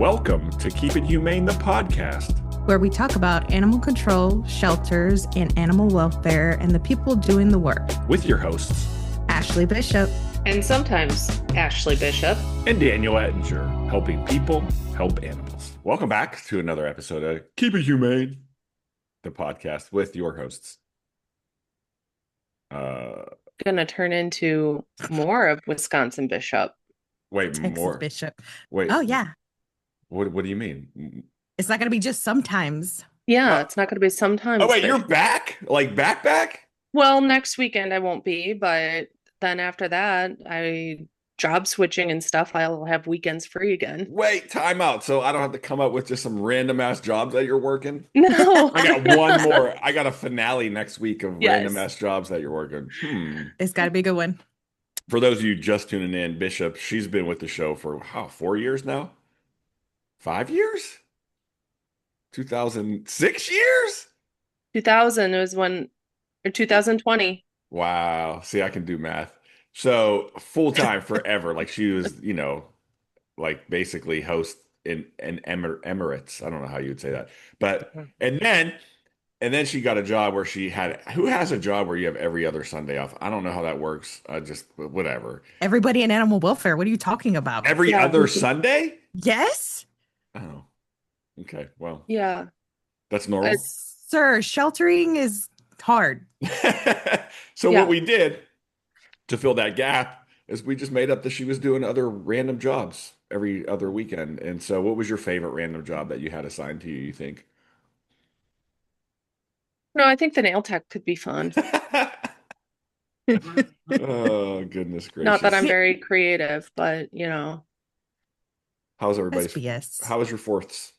Welcome to Keep It Humane, the podcast, where we talk about animal control, shelters, and animal welfare, and the people doing the work. with your hosts, Ashley Bishop. And sometimes Ashley Bishop. and Daniel Ettinger, helping people help animals. Welcome back to another episode of Keep It Humane, the podcast with your hosts. Gonna turn into more of Wisconsin Bishop. Wait, Texas more. Bishop. Wait. Oh, yeah. What do you mean? It's not going to be just sometimes. Yeah, What? it's not gonna be sometimes. Oh, wait, but- you're back? Like back? Well, next weekend I won't be, but then after that, I job switching and stuff. I'll have weekends free again. Wait, time out. So I don't have to come up with just some random ass jobs that you're working? No. I got one more. I got a finale next week of Yes. random ass jobs that you're working. It's got to be a good one. For those of you just tuning in, Bishop, she's been with the show for 4 years now? 5 years? 2006 years? 2000 was when, or 2020. Wow. See, I can do math. So full time forever. Like she was, like basically host in Emirates. I don't know how you would say that. But and then she got a job where who has a job where you have every other Sunday off? I don't know how that works. Whatever. Everybody in animal welfare. What are you talking about? Every Yeah. other Sunday? Yes? Oh. Okay. Well, Yeah. that's normal. Sir, sheltering is hard. So Yeah. what we did to fill that gap is we just made up that she was doing other random jobs every other weekend. And so what was your favorite random job that you had assigned to you think? No, I think the nail tech could be fun. Oh, goodness gracious. Not that I'm very creative, but How's That's everybody's? BS. How was your fourths?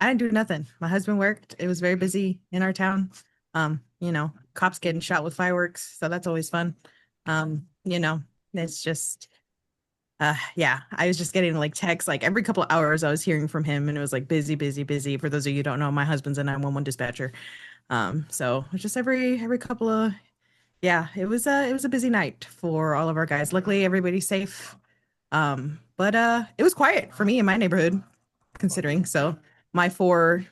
I didn't do nothing. My husband worked. It was very busy in our town. Cops getting shot with fireworks. So that's always fun. It's just, I was just getting like texts, like every couple of hours I was hearing from him and it was like busy, busy, busy. For those of you who don't know, my husband's a 911 dispatcher. So just every couple of, it was a busy night for all of our guys. Luckily everybody's safe. But it was quiet for me in my neighborhood, considering. So my 4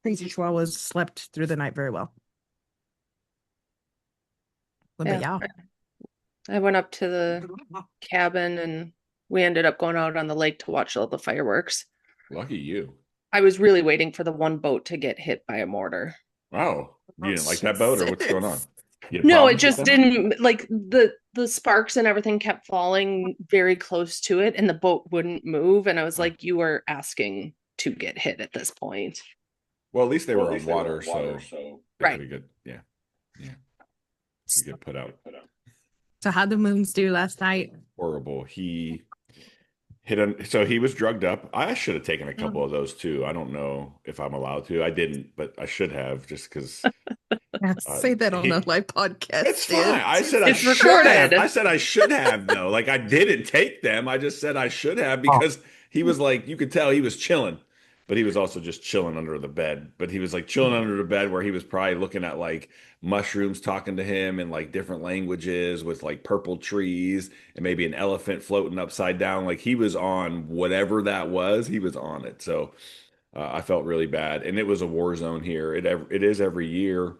crazy chihuahuas slept through the night very well. What about y'all? I went up to the cabin and we ended up going out on the lake to watch all the fireworks. Lucky you. I was really waiting for the one boat to get hit by a mortar. Oh, you didn't like that boat or what's going on? You had No, problems it with just that? didn't, like the sparks and everything kept falling very close to it and the boat wouldn't move. And I was like, you are asking to get hit at this point. Well, at least they were on water, so it Right. could be good. Yeah. You get put out. So how'd the moons do last night? Horrible. He so he was drugged up. I should have taken a couple of those too. I don't know if I'm allowed to. I didn't, but I should have just because Say that on a live podcast. it's dude. fine. I said I It's should have. recorded. I said I should have though. Like I didn't take them. I just said I should have because he was like, you could tell he was chilling, but he was also just chilling under the bed. But he was like chilling under the bed where he was probably looking at like mushrooms talking to him in like different languages with like purple trees and maybe an elephant floating upside down. Like he was on whatever that was, he was on it. So I felt really bad. And it was a war zone here. It is every year.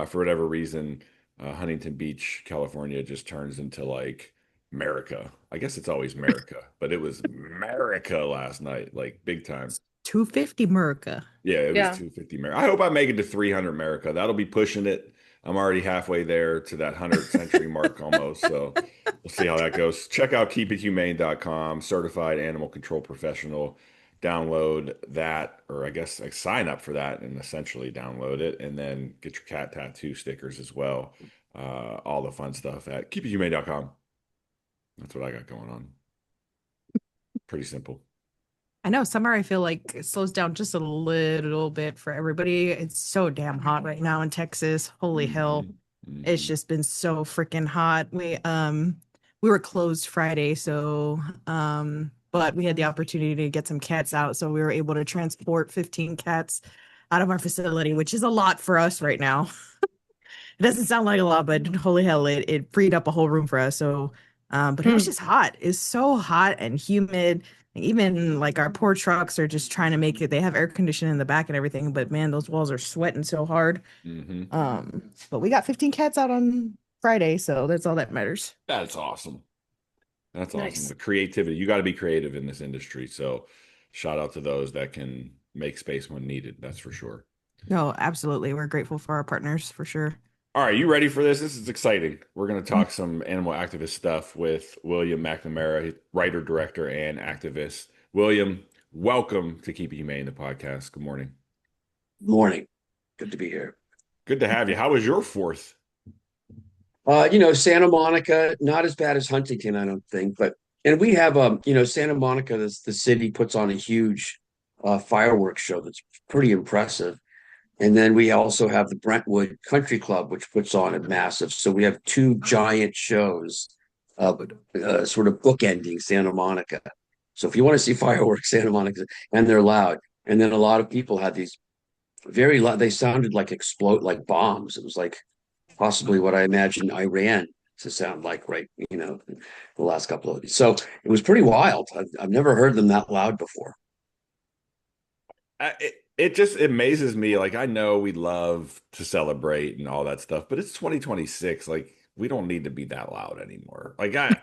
For whatever reason, Huntington Beach, California just turns into like America. I guess it's always America, but it was America last night, like big time. 250 Merca. Yeah, it was Yeah. 250 America. I hope I make it to 300 America. That'll be pushing it. I'm already halfway there to that 100th century mark almost. So we'll see how that goes. Check out keepithumane.com, certified animal control professional. Download that, or I guess like sign up for that and essentially download it, and then get your cat tattoo stickers as well. All the fun stuff at keepithumane.com. That's what I got going on. Pretty simple. I know summer, I feel like it slows down just a little bit for everybody. It's so damn hot right now in Texas. Holy hell. It's just been so freaking hot. We were closed Friday, so but we had the opportunity to get some cats out, so we were able to transport 15 cats out of our facility, which is a lot for us right now. It doesn't sound like a lot, but holy hell, it freed up a whole room for us. So but it was just hot. It's so hot and humid. Even like our poor trucks are just trying to make it. They have air conditioning in the back and everything, but man, those walls are sweating so hard. Hmm. But we got 15 cats out on Friday, so that's all that matters. That's awesome. That's awesome. Nice. The creativity. You got to be creative in this industry. So shout out to those that can make space when needed. That's for sure. No, absolutely. We're grateful for our partners for sure. All right, you ready for this? This is exciting. We're going to talk some animal activist stuff with William McNamara, writer, director, and activist. William, welcome to Keep It Humane, the podcast. Good morning. Morning. Good to be here. Good to have you. How was your fourth? Santa Monica, not as bad as Huntington, I don't think, but and we have Santa Monica, the city puts on a huge fireworks show that's pretty impressive. And then we also have the Brentwood Country Club, which puts on a massive. So we have two giant shows, sort of bookending Santa Monica. So if you want to see fireworks, Santa Monica, and they're loud. And then a lot of people had these very loud. They sounded like explode like bombs. It was like possibly what I imagined Iran to sound like, right? The last couple of. So it was pretty wild. I've never heard them that loud before. It just amazes me. Like, I know we love to celebrate and all that stuff, but it's 2026. Like, we don't need to be that loud anymore. Like, I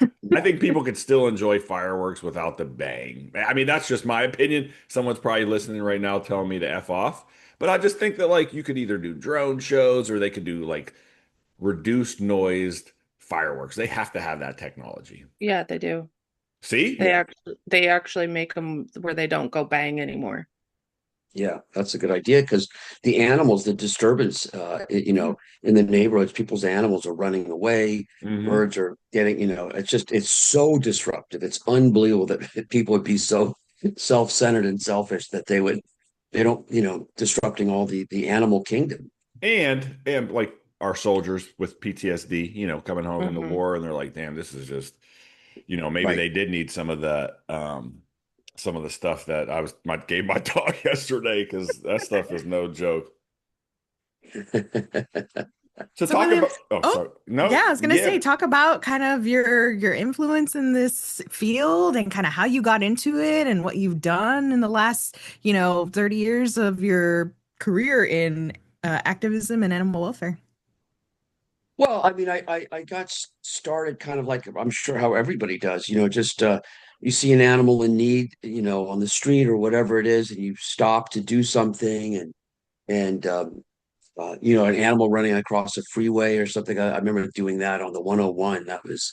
think people could still enjoy fireworks without the bang. I mean, that's just my opinion. Someone's probably listening right now telling me to F off. But I just think that, like, you could either do drone shows or they could do like reduced noised fireworks. They have to have that technology. Yeah, they do. See? They actually make them where they don't go bang anymore. Yeah, that's a good idea because the animals, the disturbance, in the neighborhoods, people's animals are running away, Hmm. birds are getting, it's so disruptive. It's unbelievable that people would be so self-centered and selfish that they don't, disrupting all the animal kingdom. And like our soldiers with PTSD, coming home from the Hmm. war, and they're like, damn, this is just, maybe Right. they did need some of the stuff that gave my dog yesterday, because that stuff is no joke. So So talk William, about, oh, oh sorry. No, yeah, I was gonna yeah. say talk about kind of your influence in this field and kind of how you got into it and what you've done in the last, 30 years of your career in activism and animal welfare. Well, I mean, I got started kind of like I'm sure how everybody does, just you see an animal in need, on the street or whatever it is, and you stop to do something, and an animal running across a freeway or something. I remember doing that on the 101. That was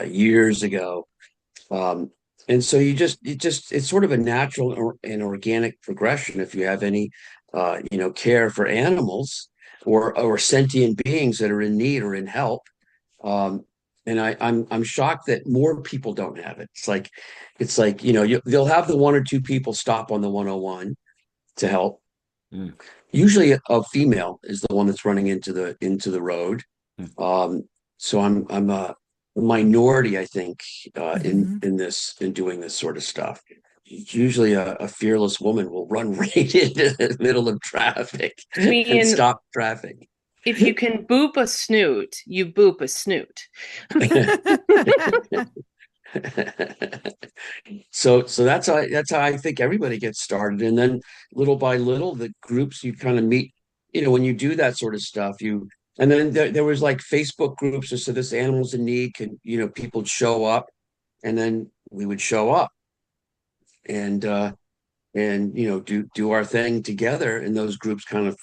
years ago. Um, and so it's sort of a natural and organic progression if you have any, care for animals or sentient beings that are in need or in help. Um, and I'm shocked that more people don't have it. It's like they'll have the one or two people stop on the 101 to help. Mm, Usually, a female is the one that's running into the road. mm. Um, so I'm a minority, I think, in Mhm. in doing this sort of stuff. Usually, a fearless woman will run right into the middle of traffic I and mean, stop traffic. if you can boop a snoot, you boop a snoot. So that's how I think everybody gets started, and then little by little, the groups you kind of meet, when you do that sort of stuff, and then there was like Facebook groups that said this animals in need can, people would show up, and then we would show up and do our thing together, and those groups kind of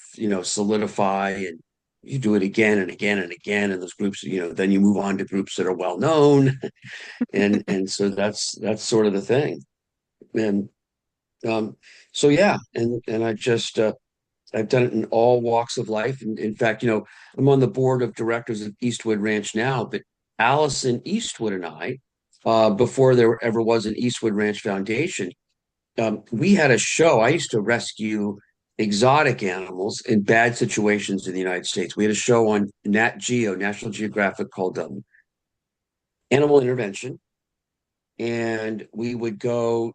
solidify, and you do it again and again and again, and those groups, then you move on to groups that are well known, and so that's sort of the thing. And so yeah, and I've done it in all walks of life. And in fact, I'm on the board of directors of Eastwood Ranch now, but Allison Eastwood and I, before there ever was an Eastwood Ranch Foundation, we had a show. I used to rescue exotic animals in bad situations in the United States. We had a show on Nat Geo, National Geographic, called Animal Intervention, and we would go.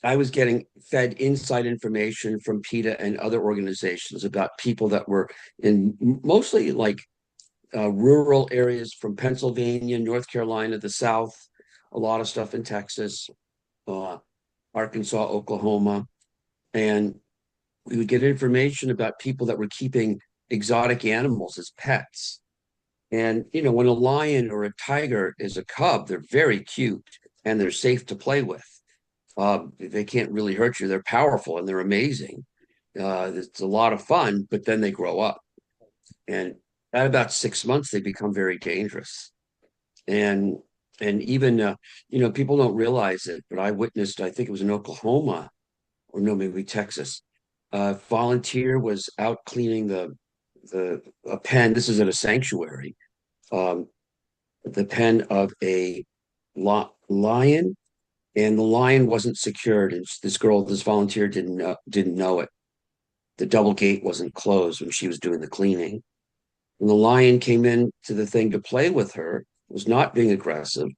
I was getting fed inside information from PETA and other organizations about people that were in mostly like rural areas from Pennsylvania, North Carolina, the South, a lot of stuff in Texas. uh, Arkansas, Oklahoma, and we would get information about people that were keeping exotic animals as pets. And, when a lion or a tiger is a cub, they're very cute and they're safe to play with. They can't really hurt you. They're powerful and they're amazing. It's a lot of fun, but then they grow up. And at about 6 months, they become very dangerous. And even people don't realize it, but I witnessed, I think it was in Oklahoma, or no, maybe Texas. A volunteer was out cleaning the a pen. This is at a sanctuary. Um, the pen of a lion, and the lion wasn't secured. And this volunteer didn't know it. The double gate wasn't closed when she was doing the cleaning. And the lion came in to the thing to play with her, was not being aggressive,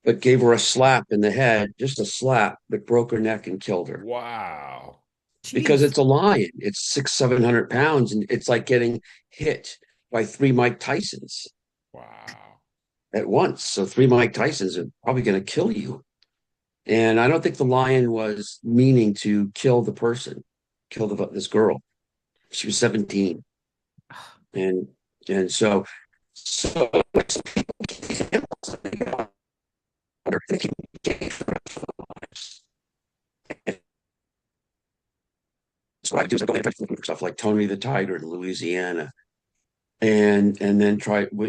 but gave her a slap in the head, just a slap, but broke her neck and killed her. Wow. Because Jeez. it's a lion. It's 600-700 pounds, and it's like getting hit by three Mike Tysons Wow. at once. So three Mike Tysons are probably going to kill you. And I don't think the lion was meaning to kill the person, kill this girl. She was 17, and so are thinking so I do is I go and looking for stuff like Tony the Tiger in Louisiana, and then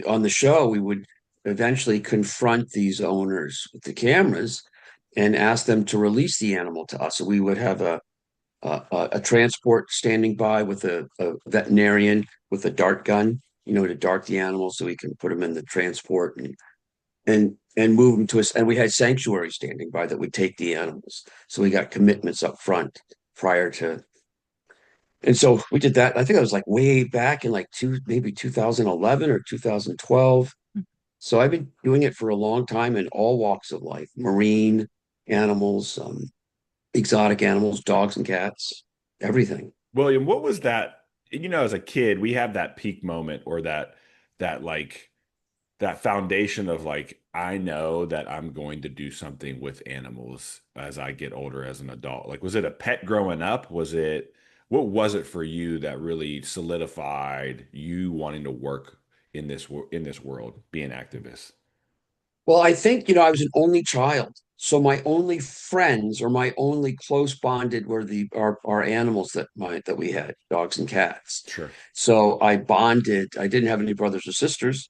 on the show we would eventually confront these owners with the cameras and ask them to release the animal to us. So we would have a transport standing by with a veterinarian with a dart gun, to dart the animal so we can put them in the transport and move them to us. And we had sanctuary standing by that would take the animals. So we got commitments up front prior to. And so we did that. I think I was like way back in like maybe 2011 or 2012. So I've been doing it for a long time in all walks of life, marine animals, exotic animals, dogs and cats, everything. William, what was that? As a kid, we have that peak moment or that like that foundation of like, I know that I'm going to do something with animals as I get older as an adult. Like, was it a pet growing up? What was it for you that really solidified you wanting to work in this world, be an activist? Well, I think, I was an only child. So my only friends or my only close bonded were our animals that we had, dogs and cats. Sure. So I bonded. I didn't have any brothers or sisters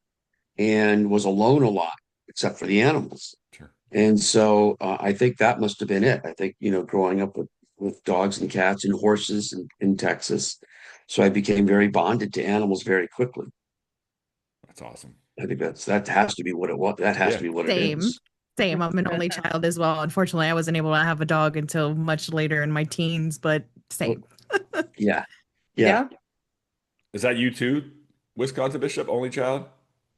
and was alone a lot, except for the animals. Sure. And so I think that must have been it. I think, growing up with dogs and cats and horses in Texas. So I became very bonded to animals very quickly. That's awesome. I think that has to be what it was. That has Yeah. to be what it Same. is. Same. I'm an only child as well. Unfortunately, I wasn't able to have a dog until much later in my teens, but same. Yeah. Yeah. Yeah. Is that you too, Wisconsin Bishop, only child?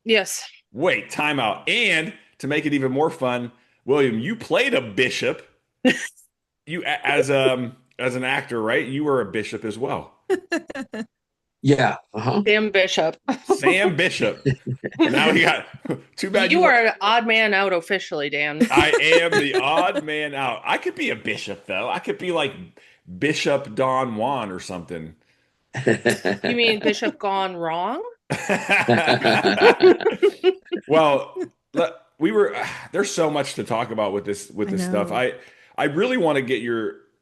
Yes. Wait, time out. And to make it even more fun, William, you played a bishop. As an actor, right? You were a bishop as well. Yeah. Uh-huh. Damn Bishop. Sam Bishop. Now we got too bad You are an odd man out officially, Dan. I am the odd man out. I could be a bishop though. I could be like Bishop Don Juan or something. You mean Bishop gone wrong? Well, we were there's so much to talk about with I this stuff. know. I really want to get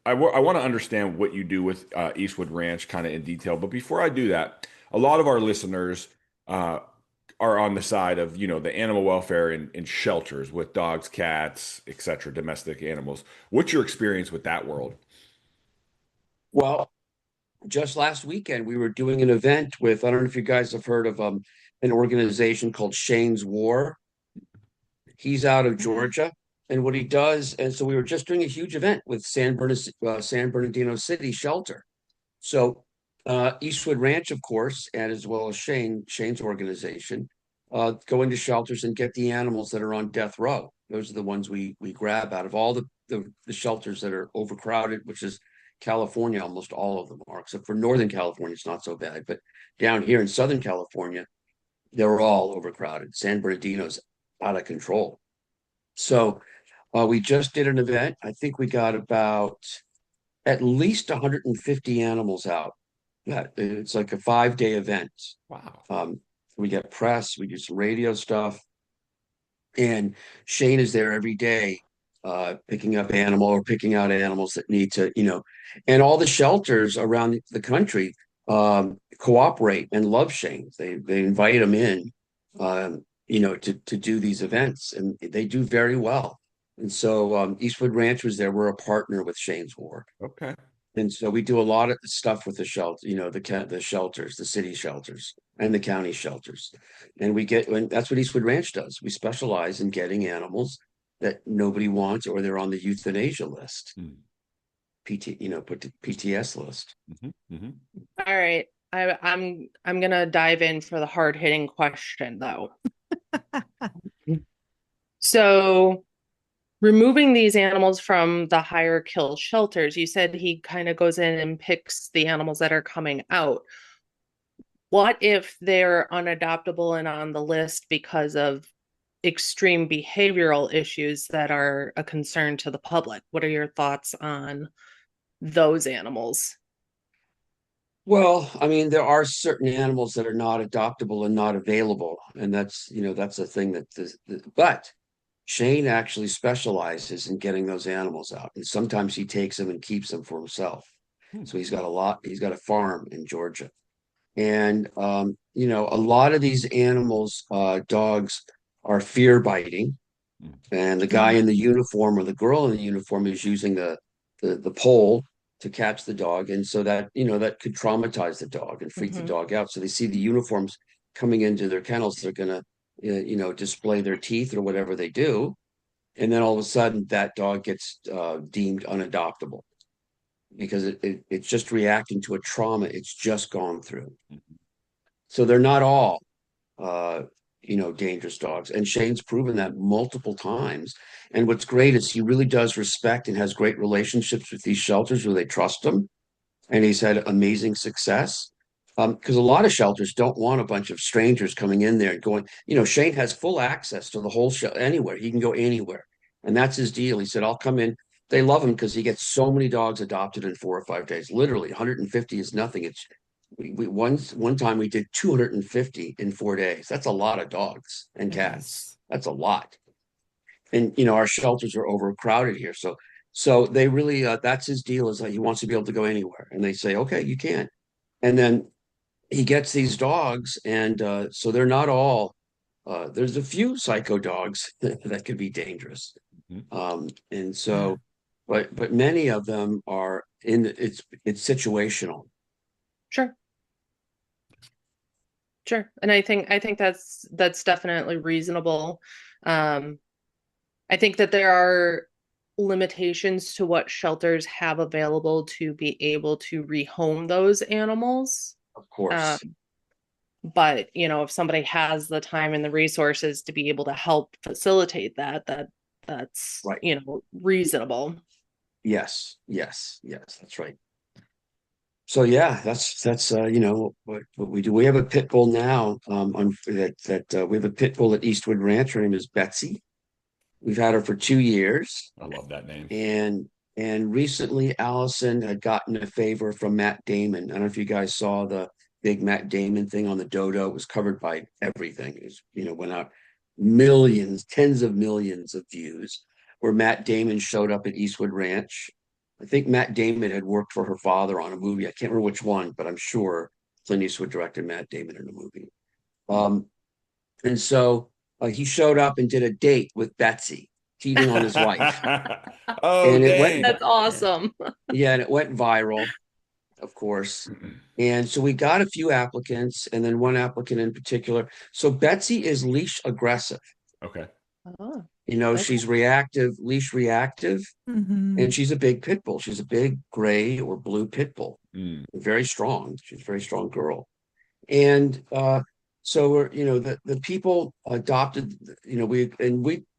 I want to understand what you do with Eastwood Ranch kind of in detail. But before I do that, a lot of our listeners uh, are on the side of, the animal welfare in shelters with dogs, cats, etc., domestic animals. What's your experience with that world? Well, just last weekend we were doing an event with, I don't know if you guys have heard of an organization called Shane's War. He's out of Yeah. Georgia, and what he does, and so we were just doing a huge event with San Bernardino City Shelter. So Eastwood Ranch, of course, and as well as Shane's organization, go into shelters and get the animals that are on death row. Those are the ones we grab out of all the shelters that are overcrowded, which is California. Almost all of them are, except for Northern California, it's not so bad. But down here in Southern California, they're all overcrowded. San Bernardino's out of control. So We just did an event. I think we got about at least 150 animals out. Yeah, it's like a 5-day event. Wow. We get press, we do some radio stuff, and Shane is there every day, picking up animal or picking out animals that need to, and all the shelters around the country cooperate and love Shane. They invite him in, to do these events, and they do very well. And so Eastwood Ranch was there. We're a partner with Shane's work. Okay. And so we do a lot of stuff with the shelter, the shelters, the city shelters and the county shelters. And that's what Eastwood Ranch does. We specialize in getting animals that nobody wants, or they're on the euthanasia list. PTS list. All right. I'm gonna dive in for the hard-hitting question though. So removing these animals from the higher kill shelters, you said he kind of goes in and picks the animals that are coming out. What if they're unadoptable and on the list because of extreme behavioral issues that are a concern to the public? What are your thoughts on those animals? Well, I mean, there are certain animals that are not adoptable and not available. And that's a thing but Shane actually specializes in getting those animals out. And sometimes he takes them and keeps them for himself. So he's got a farm in Georgia. And, a lot of these animals, dogs, are fear biting. And the guy in the uniform or the girl in the uniform is using the pole to catch the dog. And so that could traumatize the dog and freak the dog out. So they see the uniforms coming into their kennels. They're going to, display their teeth or whatever they do. And then all of a sudden that dog gets deemed unadoptable because it's just reacting to a trauma it's just gone through. So they're not all, dangerous dogs. And Shane's proven that multiple times. And what's great is he really does respect and has great relationships with these shelters where they trust him. And he's had amazing success. Because a lot of shelters don't want a bunch of strangers coming in there and going, Shane has full access to the whole show anywhere. He can go anywhere. And that's his deal. He said, I'll come in. They love him because he gets so many dogs adopted in 4 or 5 days. Literally, 150 is nothing. It's one time we did 250 in 4 days. That's a lot of dogs and cats. That's a lot. And our shelters are overcrowded here. So they really that's his deal, is that he wants to be able to go anywhere. And they say, okay, you can. And then he gets these dogs, and so they're not all. There's a few psycho dogs that could be dangerous, and so, but many of them are it's situational. Sure. And I think that's definitely reasonable. I think that there are limitations to what shelters have available to be able to rehome those animals. Of course. But if somebody has the time and the resources to be able to help facilitate that's right. Reasonable. Yes, that's right. So yeah, that's what we do. We have a pit bull now. We have a pit bull at Eastwood Ranch. Her name is Betsy. We've had her for 2 years. I love that name. And recently, Allison had gotten a favor from Matt Damon. I don't know if you guys saw the big Matt Damon thing on the dodo. It was covered by everything. It was, went out millions, tens of millions of views, where Matt Damon showed up at Eastwood Ranch. I think Matt Damon had worked for her father on a movie. I can't remember which one, but I'm sure Clint Eastwood directed Matt Damon in a movie. And so he showed up and did a date with Betsy, cheating on his wife. And that's awesome. Yeah, and it went viral, of course. And so we got a few applicants, and then one applicant in particular. So Betsy is leash aggressive. Okay. Oh, she's leash reactive, and she's a big pit bull. She's a big gray or blue pit bull. Very strong. She's a very strong girl. And so we're, the people adopted, we're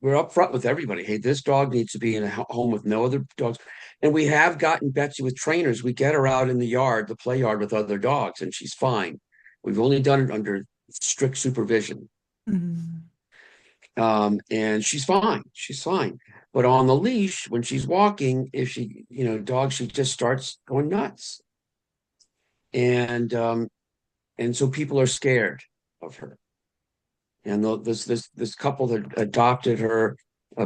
upfront with everybody. Hey, this dog needs to be in a home with no other dogs. And we have gotten Betsy with trainers. We get her out in the yard, the play yard, with other dogs, and she's fine. We've only done it under strict supervision. And she's fine. But on the leash, when she's walking, if she, she just starts going nuts. And so people are scared of her. And this couple that adopted her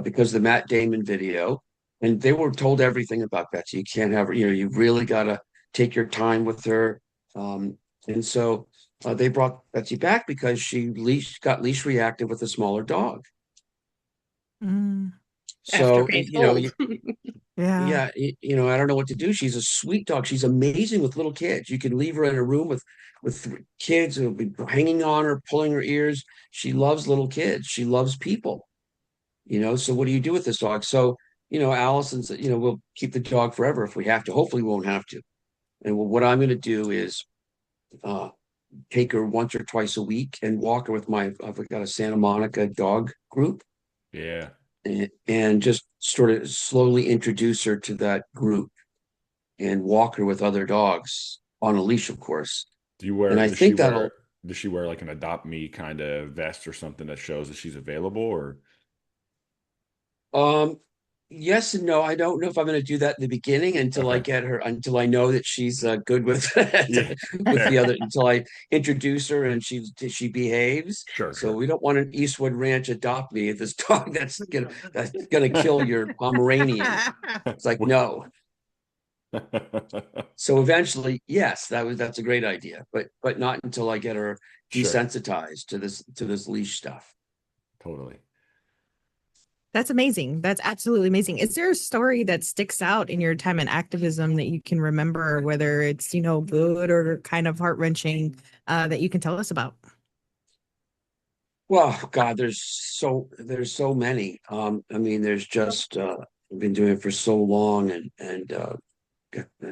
because of the Matt Damon video, and they were told everything about Betsy. You can't have her, you've really got to take your time with her. And so they brought Betsy back because she got leash reactive with a smaller dog. Mm, After So, being told. yeah. I don't know what to do. She's a sweet dog. She's amazing with little kids. You can leave her in a room with kids who'll be hanging on her, pulling her ears. She loves little kids. She loves people. So what do you do with this dog? So, Allison said, we'll keep the dog forever if we have to. Hopefully we won't have to. And what I'm going to do is take her once or twice a week and walk her with I've got a Santa Monica dog group. Yeah. And just sort of slowly introduce her to that group and walk her with other dogs on a leash, of course. And I think that'll. Does she wear like an adopt me kind of vest or something that shows that she's available or? Um, yes and no. I don't know if I'm going to do that in the beginning Okay. until I know that she's good with Yeah. with the other, until I introduce her and she behaves. Sure, So sure. we don't want an Eastwood Ranch adopt me, this dog that's gonna kill your Pomeranian. It's like, no. So eventually, yes, that's a great idea, but not until I get her Sure. desensitized to this leash stuff. Totally. That's amazing. That's absolutely amazing. Is there a story that sticks out in your time in activism that you can remember, whether it's, good or kind of heart-wrenching, that you can tell us about? Well, God, there's so many. I mean, there's just I've been doing it for so long, and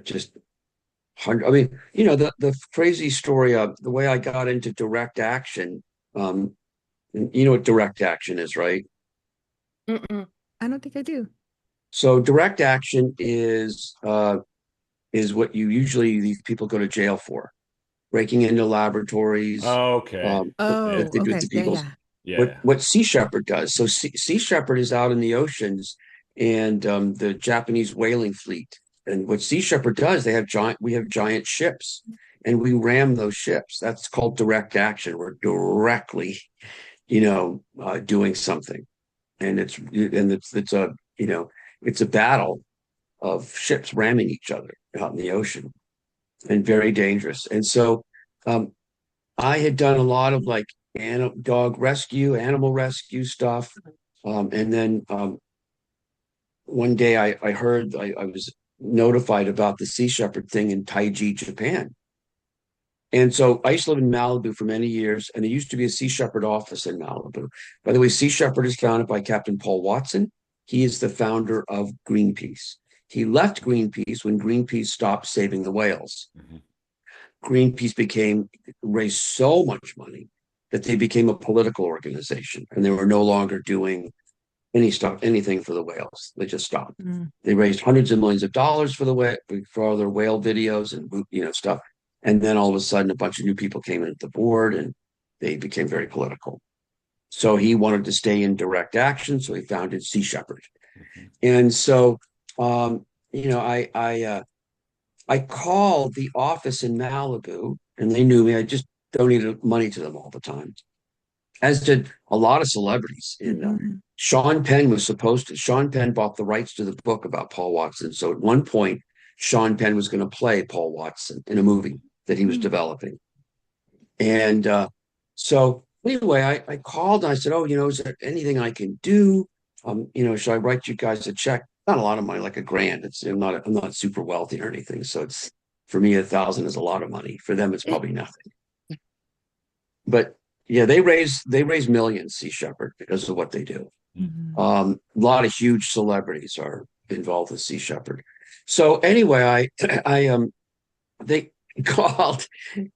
just hundred. I mean, the crazy story of the way I got into direct action. You know what direct action is, right? Mm-mm. I don't think I do. So direct action is what these people go to jail for, breaking into laboratories, Okay. Oh, with okay. the Yeah, people's yeah. Yeah. what Sea Shepherd does. So Sea Shepherd is out in the oceans, and the Japanese whaling fleet. And what Sea Shepherd does, we have giant ships, and we ram those ships. That's called direct action. We're directly, doing something, and it's a battle of ships ramming each other out in the ocean, and very dangerous. And so I had done a lot of like animal rescue stuff. And then one day I heard, I was notified about the Sea Shepherd thing in Taiji, Japan. And so I used to live in Malibu for many years, and there used to be a Sea Shepherd office in Malibu. By the way, Sea Shepherd is founded by Captain Paul Watson. He is the founder of Greenpeace. He left Greenpeace when Greenpeace stopped saving the whales. Mhm. Greenpeace raised so much money that they became a political organization, and they were no longer doing anything for the whales. They just stopped. Mm. They raised hundreds of millions of dollars for their whale videos and stuff. And then all of a sudden, a bunch of new people came into the board, and they became very political. So he wanted to stay in direct action, so he founded Sea Shepherd. Mhm. And so, I called the office in Malibu, and they knew me. I just donated money to them all the time, as did a lot of celebrities. Mhm. Sean Penn bought the rights to the book about Paul Watson. So at one point, Sean Penn was going to play Paul Watson in a movie that he was Mm. developing. And so anyway, I called and I said, oh, is there anything I can do? Should I write you guys a check? Not a lot of money, like $1,000. I'm not super wealthy or anything. So it's, for me, 1,000 is a lot of money. For them, it's probably nothing. But yeah, they raise millions, Sea Shepherd, because of what they do. Mhm. A lot of huge celebrities are involved with Sea Shepherd. So anyway, they called,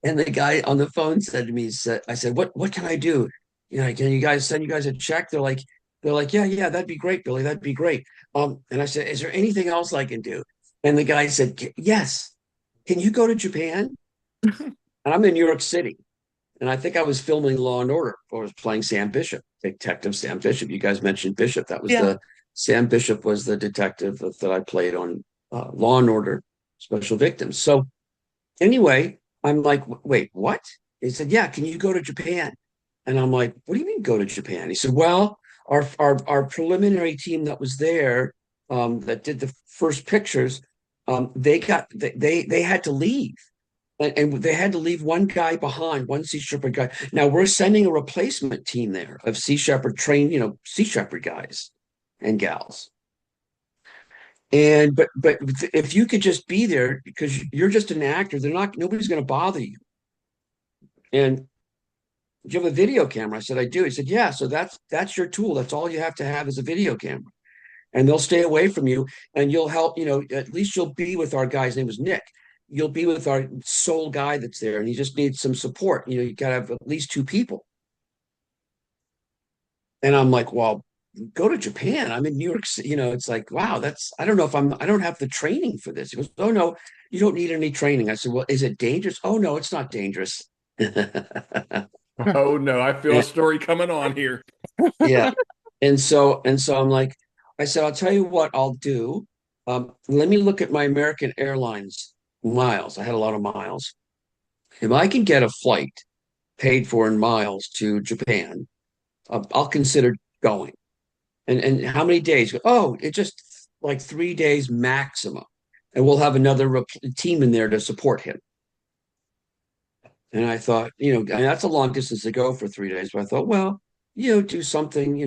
and the guy on the phone said to me, I said, what can I do? Can you guys send you guys a check? They're like, yeah, that'd be great, Billy. That'd be great. And I said, is there anything else I can do? And the guy said, yes. Can you go to Japan? And I'm in New York City. And I think I was filming Law and Order, or I was playing Sam Bishop, Detective Sam Bishop. You guys mentioned Bishop. That was Yeah. Sam Bishop was the detective that I played on Law and Order Special Victims. So anyway, I'm like, wait, what? He said, yeah, can you go to Japan? And I'm like, what do you mean go to Japan? He said, well, our preliminary team that was there, that did the first pictures, they had to leave. And they had to leave one guy behind, one Sea Shepherd guy. Now we're sending a replacement team there of Sea Shepherd trained, Sea Shepherd guys and gals. And but if you could just be there because you're just an actor, nobody's going to bother you. And do you have a video camera? I said, I do. He said, yeah. So that's your tool. That's all you have to have is a video camera. And they'll stay away from you and you'll help, at least you'll be with our guy's name was Nick. You'll be with our sole guy that's there and he just needs some support. You got to have at least two people. And I'm like, well, go to Japan. I'm in New York City. It's like, wow, I don't know if I don't have the training for this. He goes, oh, no, you don't need any training. I said, well, is it dangerous? Oh, no, it's not dangerous. Oh no, I feel a story coming on here. Yeah. And so I'm like, I said, I'll tell you what I'll do. Let me look at my American Airlines miles. I had a lot of miles. If I can get a flight paid for in miles to Japan, I'll consider going. And how many days? Oh, it just like 3 days maximum. And we'll have another team in there to support him. And I thought, and that's a long distance to go for 3 days. But I thought, well, do something,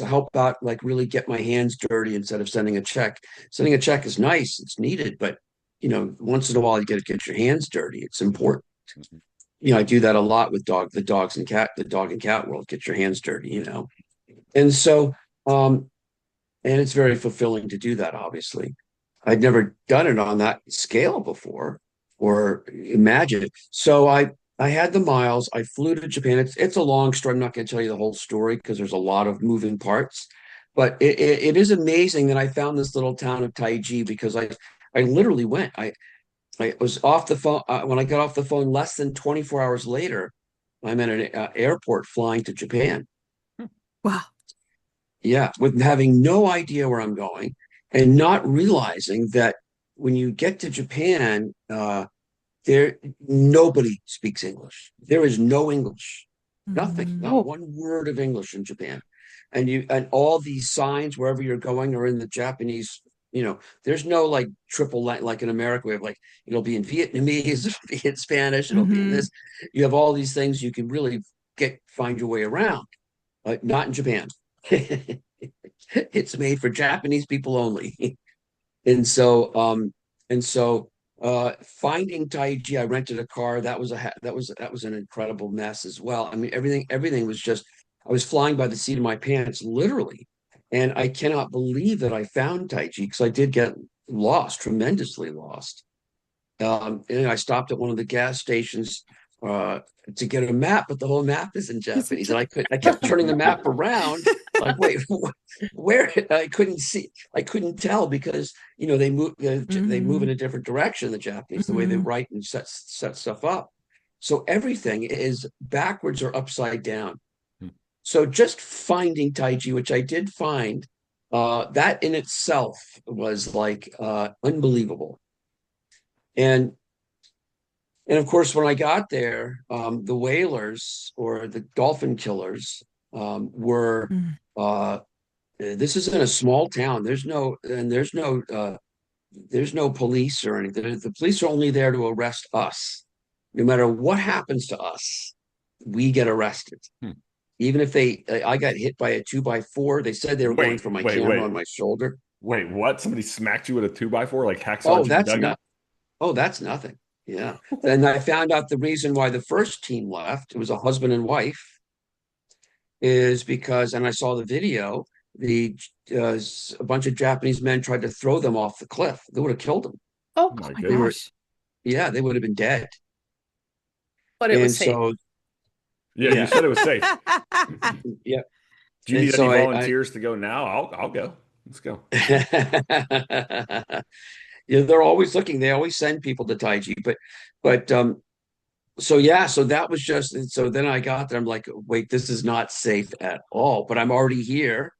help out, like really get my hands dirty instead of sending a check. Sending a check is nice, it's needed, but once in a while you got to get your hands dirty. It's important. I do that a lot with the dog and cat world. Get your hands dirty, And so, and it's very fulfilling to do that. Obviously, I'd never done it on that scale before, or imagine it. So I had the miles. I flew to Japan. It's a long story. I'm not going to tell you the whole story because there's a lot of moving parts. But it is amazing that I found this little town of Taiji because I literally went. I was off the phone when I got off the phone. Less than 24 hours later, I'm at an airport flying to Japan. Wow. Yeah, with having no idea where I'm going and not realizing that when you get to Japan, there nobody speaks English. There is no English, nothing, not one word of English in Japan. And all these signs wherever you're going are in the Japanese. There's no like triple like in America. We have like it'll be in Vietnamese, it'll be in Spanish, it'll be in this. You have all these things you can really find your way around. Not in Japan. It's made for Japanese people only. And so finding Taiji, I rented a car. That was an incredible mess as well. I mean, everything was just, I was flying by the seat of my pants, literally. And I cannot believe that I found Taiji because I did get lost, tremendously lost. And I stopped at one of the gas stations to get a map, but the whole map is in Japanese. And I kept turning the map around, like, wait, where? I couldn't see, I couldn't tell because they move in a different direction. The Japanese, the way they write and set stuff up, so everything is backwards or upside down. So just finding Taiji, which I did find, that in itself was like unbelievable. And of course, when I got there, the whalers or the dolphin killers were. This is in a small town. There's no police or anything. The police are only there to arrest us. No matter what happens to us, we get arrested. Even if I got hit by a 2x4. They said they were going for my camera on my shoulder. Wait, what? Somebody smacked you with a 2x4, like hacksaw? That's nothing. Yeah. And I found out the reason why the first team left, it was a husband and wife, is because, and I saw the video, a bunch of Japanese men tried to throw them off the cliff. They would have killed them. Oh my gosh. They would have been dead. But it was safe. Yeah, you said it was safe. Yeah. Do you need any volunteers to go now? I'll go. Let's go. Yeah, they're always looking. They always send people to Taiji, but so that was so then I got there. I'm like, wait, this is not safe at all. But I'm already here.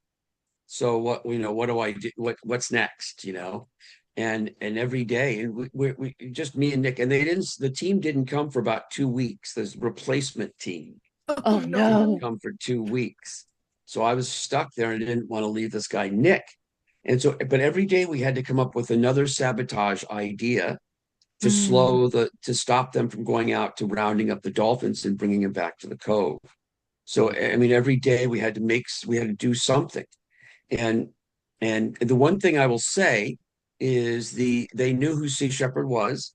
So what do I do? What's next? And every day, and we just me and Nick, and the team didn't come for about 2 weeks. This replacement team Oh didn't no. come for 2 weeks. So I was stuck there and I didn't want to leave this guy, Nick. And so, but every day we had to come up with another sabotage idea Mm. to stop them from going out to rounding up the dolphins and bringing them back to the cove. So, I mean, every day we had to do something. And the one thing I will say is they knew who Sea Shepherd was,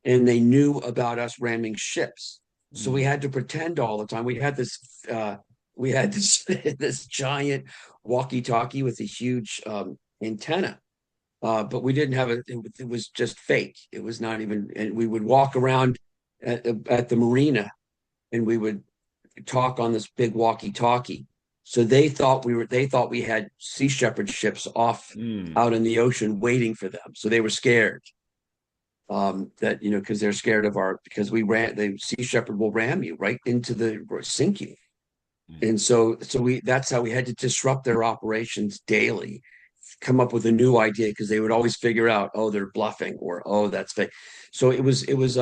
and they knew about us ramming ships. So we Mm. had to pretend all the time. We had this this giant walkie-talkie with a huge antenna, but we didn't have it was just fake. It was not even. And we would walk around at the marina, and we would talk on this big walkie-talkie. So they thought we had Sea Shepherd ships off Mm. out in the ocean waiting for them. So they were scared, that because they're scared of because the Sea Shepherd will ram you right into the sink you. Mm. And so that's how we had to disrupt their operations daily, come up with a new idea, because they would always figure out, oh, they're bluffing, or oh, that's fake. So it was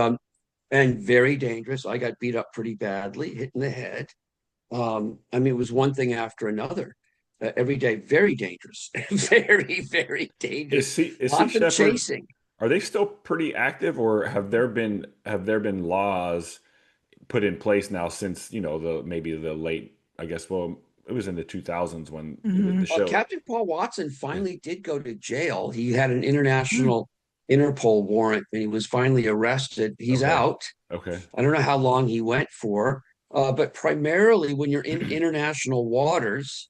and very dangerous. I got beat up pretty badly, hit in the head. I mean, it was one thing after another. Every day, very dangerous, very, very dangerous. Is Sea Lots of Shepherd, chasing. are they still pretty active, or have there been laws put in place now since, the maybe the late, I guess, well, it was in the 2000s when the Mhm. show. Captain Paul Watson Yeah. finally did go to jail. He had an Mm. international Interpol warrant, and he was finally arrested. He's Okay. out. Okay. I don't know how long he went for, but primarily when you're in international waters,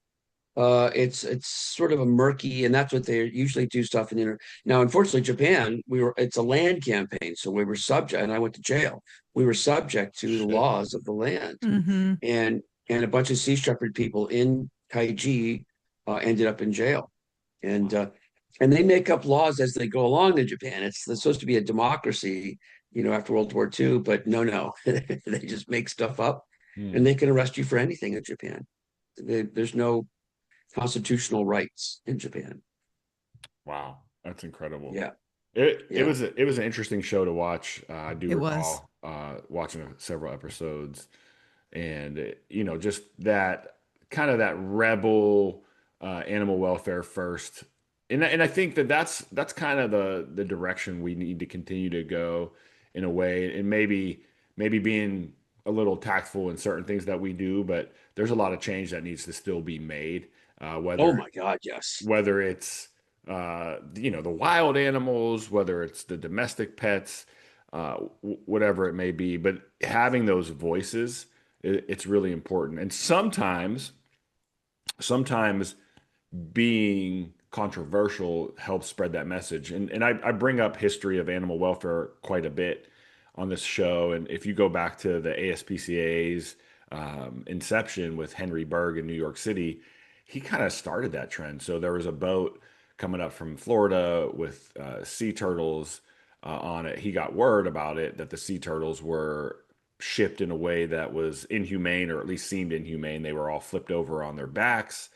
it's sort of a murky, and that's what they usually do stuff in now. Unfortunately, Japan, it's a land campaign, so we were subject, and I went to jail. We were subject to the Shit. laws of the land, Mhm. and a bunch of Sea Shepherd people in Taiji ended up in jail, and Wow. uh, and they make up laws as they go along in Japan. It's supposed to be a democracy, after World War II, but no, they just make stuff up, and Hmm. they can arrest you for anything in Japan. There's no constitutional rights in Japan. Wow. That's incredible. Yeah, It yeah. was it was an interesting show to watch. I do It was. recall watching several episodes, and just that kind of that rebel, animal welfare first, and I think that's kind of the direction we need to continue to go in a way, and maybe being a little tactful in certain things that we do, but there's a lot of change that needs to still be made, Oh whether my God, yes. whether it's the wild animals, whether it's the domestic pets, whatever it may be. But having those voices, it's really important. And sometimes being controversial helps spread that message. And I bring up history of animal welfare quite a bit on this show. And if you go back to the ASPCA's inception with Henry Berg in New York City, he kind of started that trend. So there was a boat coming up from Florida with sea turtles on it. He got word about it that the sea turtles were shipped in a way that was inhumane, or at least seemed inhumane. They were all flipped over on their backs,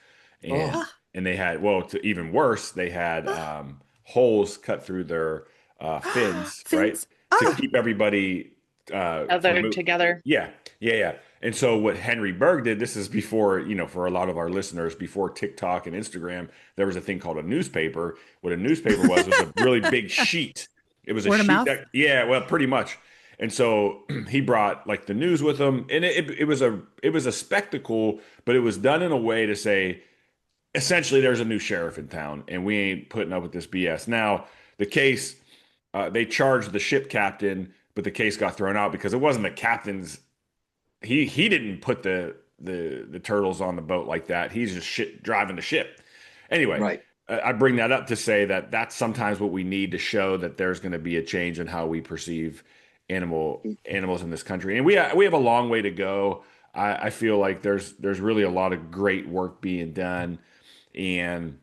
Oh, and Ah, they had, well, to even worse, they had ah, holes cut through their ah, fins, right, Fins. to Ah. keep everybody Gathered together. yeah, yeah, yeah. And so what Henry Berg did, this is before, for a lot of our listeners, before TikTok and Instagram, there was a thing called a newspaper. What a newspaper was a really big sheet. It was a Word of sheet mouth. that, yeah, well, pretty much. And so he brought like the news with him, and it was a spectacle, but it was done in a way to say, essentially, there's a new sheriff in town, and we ain't putting up with this BS. Now, the case, they charged the ship captain, but the case got thrown out because it wasn't the captain's. He didn't put the turtles on the boat like that. He's just driving the ship. Anyway, right. I bring that up to say that that's sometimes what we need to show that there's going to be a change in how we perceive animals in this country, and we have a long way to go. I feel like there's really a lot of great work being done, and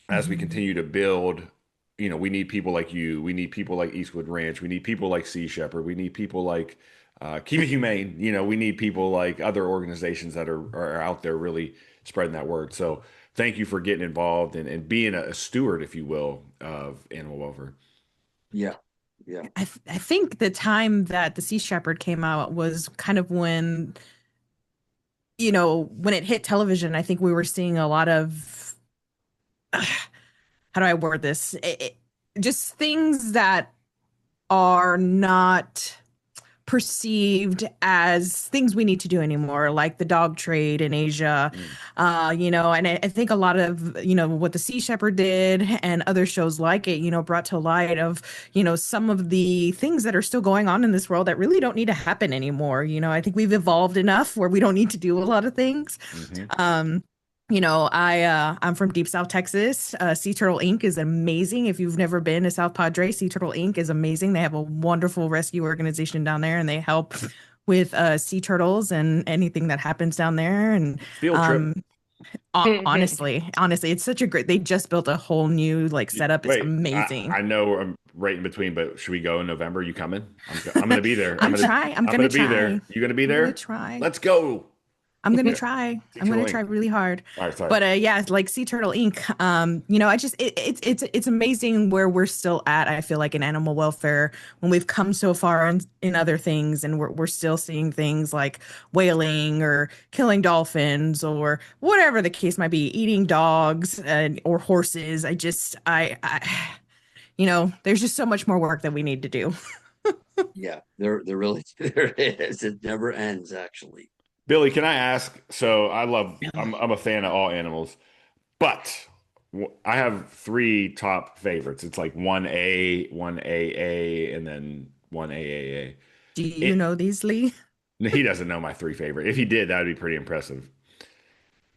as we Mhm. continue to build, we need people like you. We need people like Eastwood Ranch. We need people like Sea Shepherd. We need people like Keep It Humane. We need people like other organizations that are out there really spreading that word. So thank you for getting involved and being a steward, if you will, of animal welfare. Yeah. Yeah. I think the time that the Sea Shepherd came out was kind of when, when it hit television. I think we were seeing a lot of, how do I word this? Just things that are not perceived as things we need to do anymore, like the dog trade in Asia. Mm. And I think a lot of, what the Sea Shepherd did and other shows like it, brought to light of, some of the things that are still going on in this world that really don't need to happen anymore. I think we've evolved enough where we don't need to do a lot of things. Hmm. Um, I'm from Deep South Texas. Sea Turtle Inc. is amazing. If you've never been to South Padre, Sea Turtle Inc. is amazing. They have a wonderful rescue organization down there, and they help with sea turtles and anything that happens down there. And Field trip. um, honestly, it's such a great. They just built a whole new setup. It's Wait, amazing. I know I'm right in between, but should we go in November? You coming? I'm gonna be there. I'm trying. I'm I'm gonna gonna be try. there. You gonna be I'm gonna there? try. Let's go. I'm gonna Yeah. try. Sea I'm gonna Turtle try Inc. really hard. All right, sorry. But yeah, like Sea Turtle Inc. I just it's amazing where we're still at. I feel like in animal welfare when we've come so far in other things, and we're still seeing things like whaling or killing dolphins or whatever the case might be, eating dogs and or horses. There's just so much more work that we need to do. Yeah. There really there is. It never ends, actually. Billy, can I ask? So I'm a fan of all animals, but I have three top favorites. It's like one A, one AA, and then one AAA. Do you It, know these, Lee? he doesn't know my three favorite. If he did, that would be pretty impressive.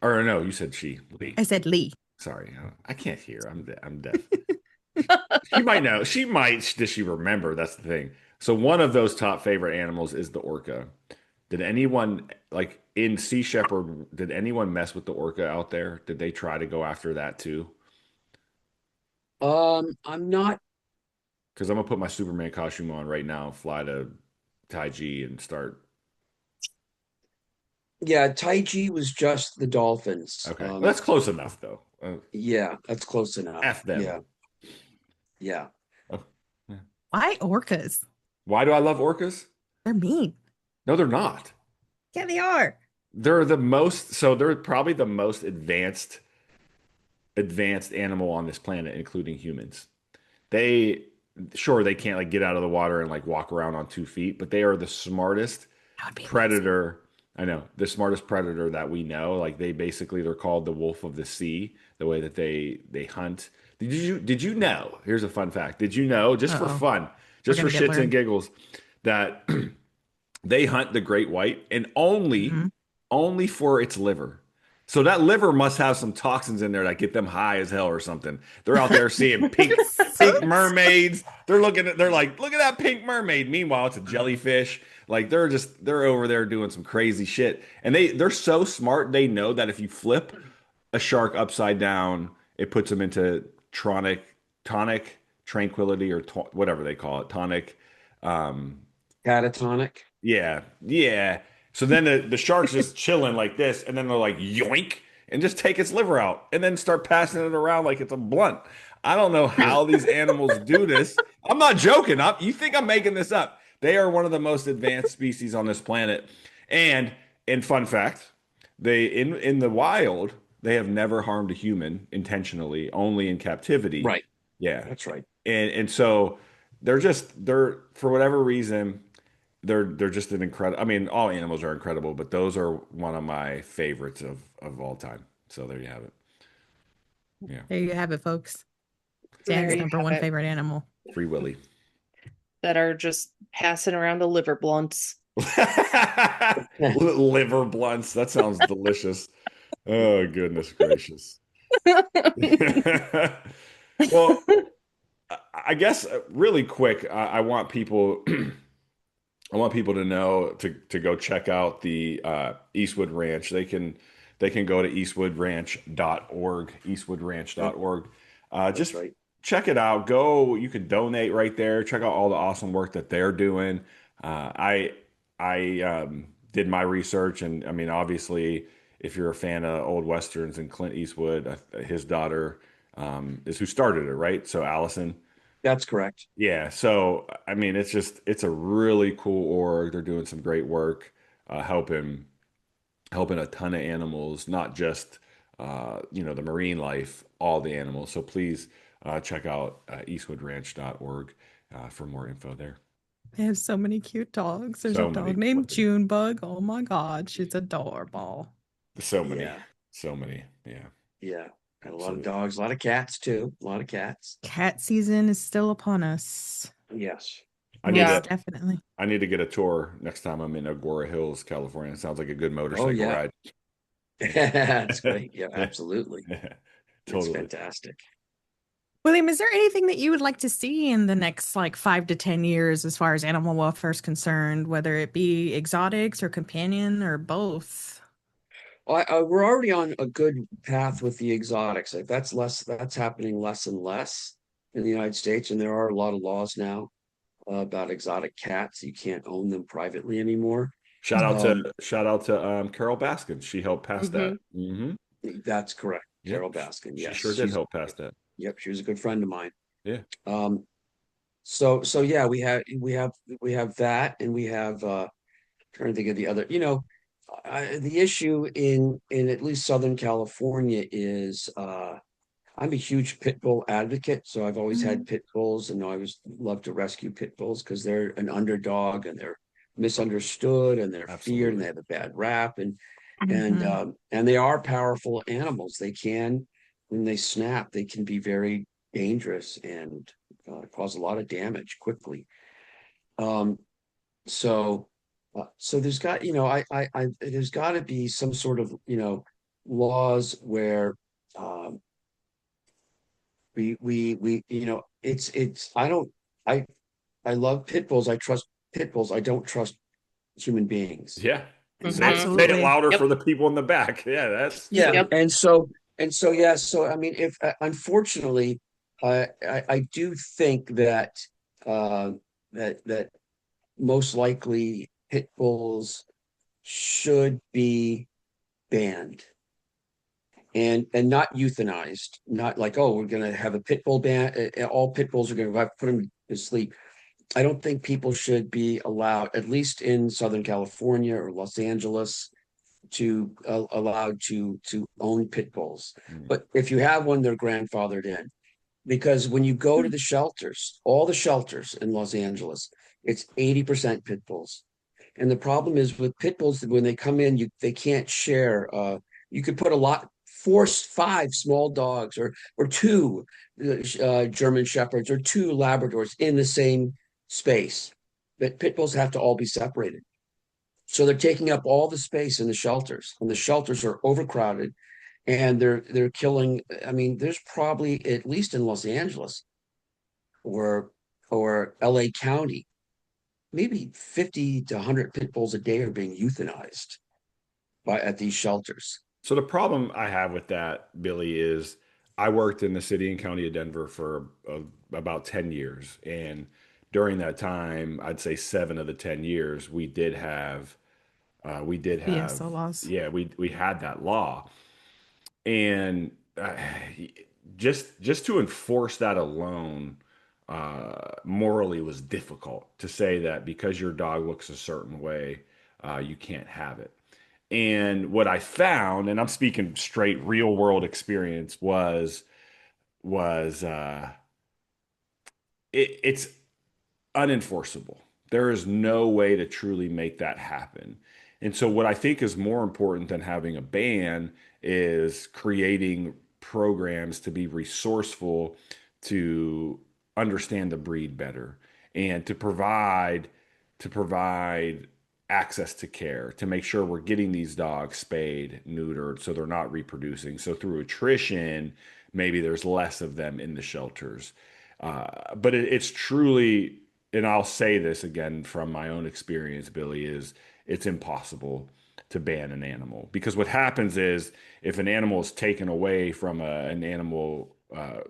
Or no, you said she, Lee. I said Lee. Sorry, I can't hear. I'm deaf. She might know. She might. Does she remember? That's the thing. So one of those top favorite animals is the orca. Did anyone like in Sea Shepherd? Did anyone mess with the orca out there? Did they try to go after that too? I'm not. Because I'm gonna put my Superman costume on right now, fly to Taiji, and start. Yeah, Taiji was just the dolphins. Okay, well, that's close enough though. Yeah, that's close F enough. them. Yeah, yeah. Oh, yeah. Why orcas? Why do I love orcas? They're mean. No, they're not. Yeah, they are. They're the most. So they're probably the most advanced animal on this planet, including humans. They sure they can't like get out of the water and like walk around on 2 feet, but they are the smartest That would be amazing. predator. I know the smartest predator that we know. Like they're called the wolf of the sea, the way that they hunt. Did you know? Here's a fun fact. Did you know, just for Uh-oh. fun, We're just for gonna get shits and learned. giggles, that they hunt the great white and only Hmm. only for its liver. So that liver must have some toxins in there that get them high as hell or something. They're out there seeing pink mermaids. They're like, look at that pink mermaid. Meanwhile, it's a jellyfish. Like they're over there doing some crazy shit. And they're so smart, they know that if you flip a shark upside down, it puts them into tonic tranquility or whatever they call it, tonic. Um, Catatonic. yeah, yeah. So then the shark's just chilling like this, and then they're like yoink, and just take its liver out, and then start passing it around like it's a blunt. I don't know how these animals do this. I'm not joking. You think I'm making this up? They are one of the most advanced species on this planet. And in fun fact, they in the wild, they have never harmed a human intentionally, only in captivity. Right. Yeah. That's right. And so they're for whatever reason they're just an incredible. I mean, all animals are incredible, but those are one of my favorites of all time. So there you have it. Yeah, There you have it, folks. There Dan's you number have one it. favorite animal. Free Willy. That are just passing around the liver blunts. Liver blunts. That sounds delicious. Oh goodness gracious. Well, I guess really quick, I want people I want people to know to go check out the Eastwood Ranch. They can go to eastwoodranch.org, eastwoodranch.org. That's Just right. check it out. Go, you can donate right there. Check out all the awesome work that they're doing. I did my research, and I mean, obviously, if you're a fan of old westerns and Clint Eastwood, his daughter is who started it, right? So Allison. That's correct. Yeah. So I mean, it's a really cool org. They're doing some great work, helping a ton of animals, not just the marine life, all the animals. So please check out eastwoodranch.org for more info there. They have so many cute dogs. There's a So many, dog named Junebug. Oh my God, she's adorable. so many, Yeah. so many. Yeah, Yeah. And a lot of absolutely. dogs, a lot of cats too. A lot of cats. Cat season is still upon us. Yes. I need Yeah. Most to definitely. I need to get a tour next time I'm in Agora Hills, California. It sounds like a good Oh motorcycle yeah. ride. That's great. Yeah, absolutely. It's Totally. fantastic. William, is there anything that you would like to see in the next like 5 to 10 years as far as animal welfare is concerned, whether it be exotics or companion or both? Well, we're already on a good path with the exotics. Like that's happening less and less in the United States, and there are a lot of laws now about exotic cats. You can't own them privately anymore. Um, Shout out to Carol Baskin. She helped pass that. Hmm. that's correct. Yep. Carol Baskin. She Yes, sure did help pass that. yep, she was a good friend of mine. Yeah. Um, so yeah, we have that, and we have trying to think of the other. The issue in at least Southern California is I'm a huge pit bull advocate, so I've always Mhm. had pit bulls, and I always love to rescue pit bulls because they're an underdog and they're misunderstood and they're feared and they Absolutely. have a bad rap Mhm. and they are powerful animals. They can, when they snap, they can be very dangerous and cause a lot of damage quickly. Um, so, so there's got, there's got to be some sort of, laws where um, I don't, I, I love pit bulls. I trust pit bulls. I don't trust human beings. Yeah. Hmm. Say it Absolutely. louder Yep. for the people in the back. Yeah, that's Yeah, true. Yep. yeah. So I mean, if unfortunately, I do think that uh, that most likely pit bulls should be banned and not euthanized. Not like, oh, we're going to have a pit bull ban. All pit bulls are going to put them to sleep. I don't think people should be allowed, at least in Southern California or Los Angeles, to allowed to own pit bulls. Mm. But if you have one, they're grandfathered in. Because when you go to the shelters, all the shelters in Los Angeles, it's 80% pit bulls. And the problem is with pit bulls, when they come in, they can't share. You could put force five small dogs or two German shepherds or two Labradors in the same space. But pit bulls have to all be separated. So they're taking up all the space in the shelters, and the shelters are overcrowded, and they're killing. I mean, there's probably at least in Los Angeles or LA County, maybe 50 to 100 pit bulls a day are being euthanized at these shelters. So the problem I have with that, Billy, is I worked in the city and county of Denver for about 10 years. And during that time, I'd say 7 of the 10 years, we did have, BSO laws. yeah, we had that law. And just to enforce that alone, morally was difficult to say that because your dog looks a certain way, you can't have it. And what I found, and I'm speaking straight real world experience, was it's unenforceable. There is no way to truly make that happen. And so, what I think is more important than having a ban is creating programs to be resourceful, to understand the breed better, and to provide access to care, to make sure we're getting these dogs spayed, neutered, so they're not reproducing. So through attrition, maybe there's less of them in the shelters. But it's truly, and I'll say this again from my own experience, Billy, is it's impossible to ban an animal because what happens is if an animal is taken away from an animal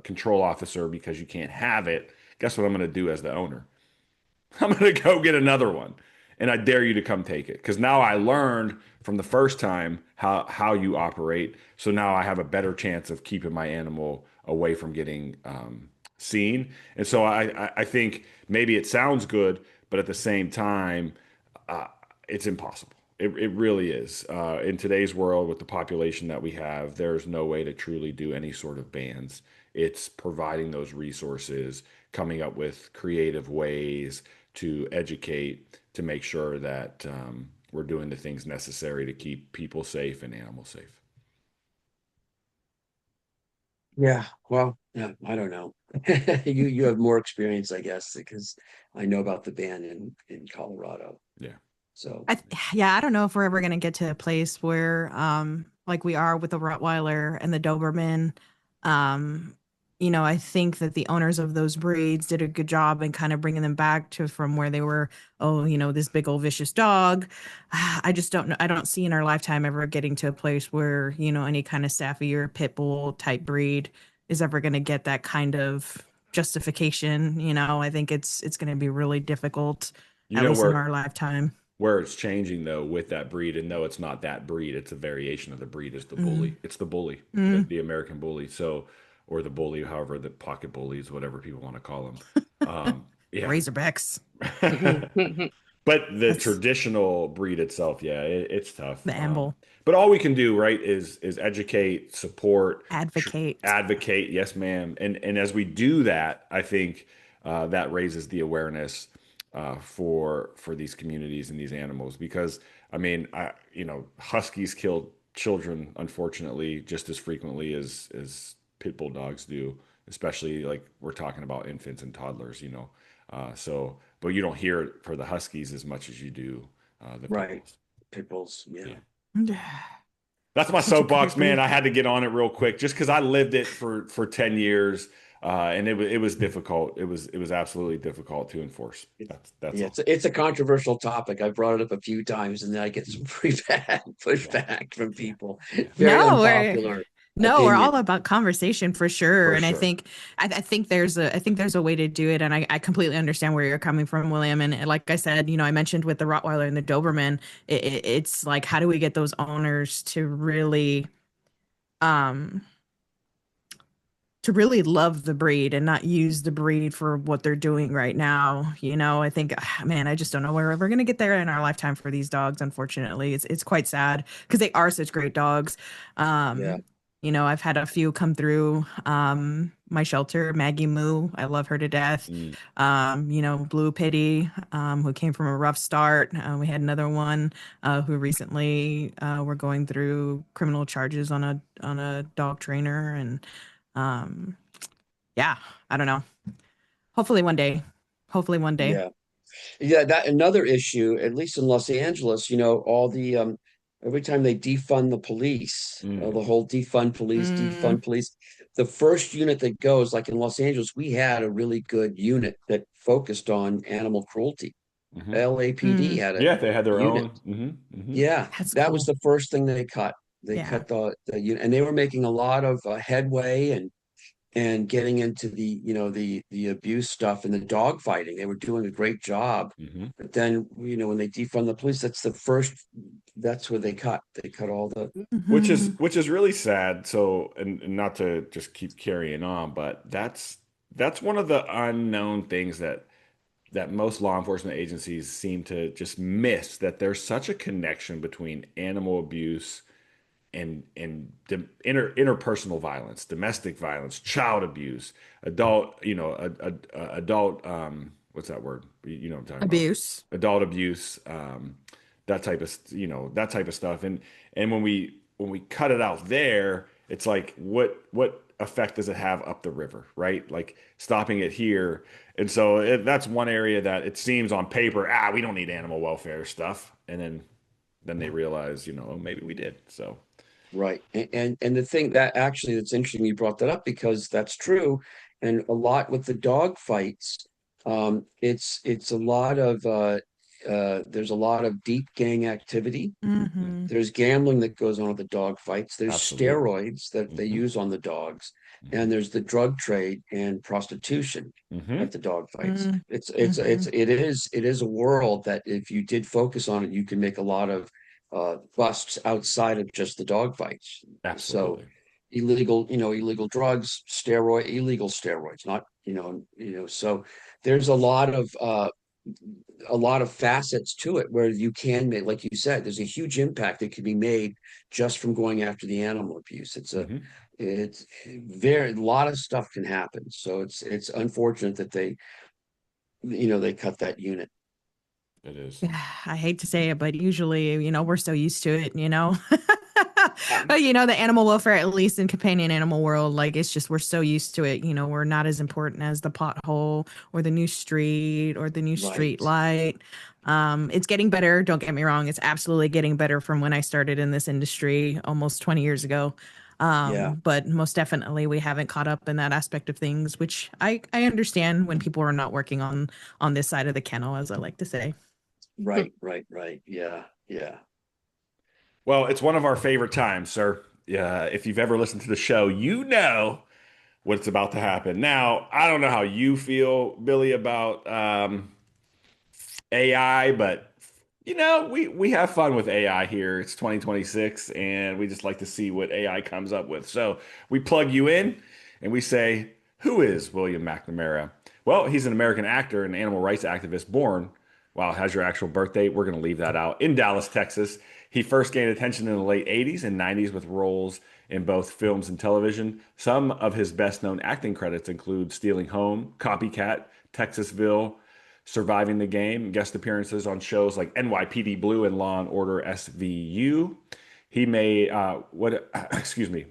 control officer because you can't have it, guess what I'm going to do as the owner? I'm going to go get another one. and I dare you to come take it. Because now I learned from the first time how you operate. So now I have a better chance of keeping my animal away from getting seen. And so I think maybe it sounds good, but at the same time, it's impossible. It really is. In today's world, with the population that we have, there's no way to truly do any sort of bans. It's providing those resources, coming up with creative ways to educate, to make sure that we're doing the things necessary to keep people safe and animals safe. Yeah, well, yeah, I don't know. You have more experience, I guess, because I know about the ban in Colorado. Yeah. So Yeah, I don't know if we're ever going to get to a place where, like we are with the Rottweiler and the Doberman. Um, I think that the owners of those breeds did a good job in kind of bringing them back to from where they were. Oh, this big old vicious dog. I just don't know. I don't see in our lifetime ever getting to a place where, any kind of Staffy or pit bull type breed is ever going to get that kind of justification. I think it's going to be really difficult, You at know least in where our lifetime. where it's changing though with that breed, and no, it's not that breed, it's a variation of the breed, is the bully. It's the bully, Mm, the American bully. So, or the bully, however, the pocket bullies, whatever people want to call them. Yeah. Razorbacks. But the That's traditional breed itself, yeah, it's tough. the amble. But all we can do, right, is educate, support, Advocate. advocate. Yes, ma'am. And as we do that, I think that raises the awareness for these communities and these animals. Because I mean, huskies kill children, unfortunately, just as frequently as pit bull dogs do. Especially like we're talking about infants and toddlers. But you don't hear it for the Huskies as much as you do the pit right, bulls. pit bulls, yeah. Yeah. That's my Such a soapbox, great man. breed. I had to get on it real quick just because I lived it for 10 years. And it was difficult. It was absolutely difficult to enforce. That's Yeah, all. it's a controversial topic. I've brought it up a few times, and then I get some pretty bad Yeah. pushback from Yeah. people. Yeah. Very No, we're unpopular no, we're all opinion. about conversation for sure. For And I sure. think I think there's a way to do it. And I completely understand where you're coming from, William. And like I said, I mentioned with the Rottweiler and the Doberman, it's like how do we get those owners um to really love the breed and not use the breed for what they're doing right now. I think, man, I just don't know where we're ever going to get there in our lifetime for these dogs. Unfortunately, it's quite sad because they are such great dogs. Yeah, I've had a few come through my shelter. Maggie Moo, I love her to death. Mm. Blue Pity, who came from a rough start. We had another one who recently were going through criminal charges on a dog trainer and um, yeah, I don't know. Hopefully one day. Hopefully one day. yeah. Yeah, that another issue, at least in Los Angeles, all the every time they defund the police, Mm. the whole Mm, defund police, the first unit that goes, like in Los Angeles, we had a really good unit that focused on animal cruelty. Hmm. LAPD mm, had a Yeah, they had their unit. own. Hmm. Yeah, that's that was cool. the first thing they cut. They Yeah. cut the unit, and they were making a lot of headway and getting into the abuse stuff and the dog fighting. They were doing a great job. Hmm. But then, when they defund the police, that's where they cut all the Which is Mhm. which is really sad. So, and not to just keep carrying on, but that's one of the unknown things that most law enforcement agencies seem to just miss, that there's such a connection between animal abuse and interpersonal violence, domestic violence, child abuse, adult, adult, what's that word? You know what I'm talking about? Abuse. Adult abuse, that type of stuff. And when we cut it out there, it's like what effect does it have up the river, right? Like stopping it here. And so that's one area that it seems on paper, we don't need animal welfare stuff. And then they realize, oh, maybe we did. So. right. And the thing that actually that's interesting you brought that up because that's true. And a lot with the dog fights, it's a lot of there's a lot of deep gang activity. Mhm. Hmm. There's gambling that goes on at the dog fights. There's Absolutely. steroids that they Hmm. use on the dogs. and there's the drug trade and prostitution Hmm. at the dog fights. Mm, It is a world that if you did focus on it, you can make a lot of busts outside of just the dog fights. So Absolutely. illegal drugs, illegal steroids, not, so there's a lot of facets to it where you can make, like you said, there's a huge impact that can be made just from going after the animal abuse. Hmm. It's very, a lot of stuff can happen. So it's unfortunate that they cut that unit. It is. I hate to say it, but usually, we're so used to it. Yeah. But the animal welfare, at least in companion animal world, like it's just we're so used to it. We're not as important as the pothole or the new street or the new street Right. light. It's getting better, don't get me wrong. It's absolutely getting better from when I started in this industry almost 20 years ago. Yeah. But most definitely we haven't caught up in that aspect of things, which I understand when people are not working on this side of the kennel, as I like to say. Right. Yeah. Yeah. Well, it's one of our favorite times, sir. Yeah, if you've ever listened to the show, you know what's about to happen. Now, I don't know how you feel, Billy, about AI, but we have fun with AI here. It's 2026, and we just like to see what AI comes up with. So we plug you in, and we say, "Who is William McNamara?" Well, he's an American actor and animal rights activist born. Wow, has your actual birthday? We're going to leave that out. In Dallas, Texas. He first gained attention in the late 80s and 90s with roles in both films and television. Some of his best known acting credits include Stealing Home, Copycat, Texasville, Surviving the Game, guest appearances on shows like NYPD Blue and Law and Order SVU. He made excuse me,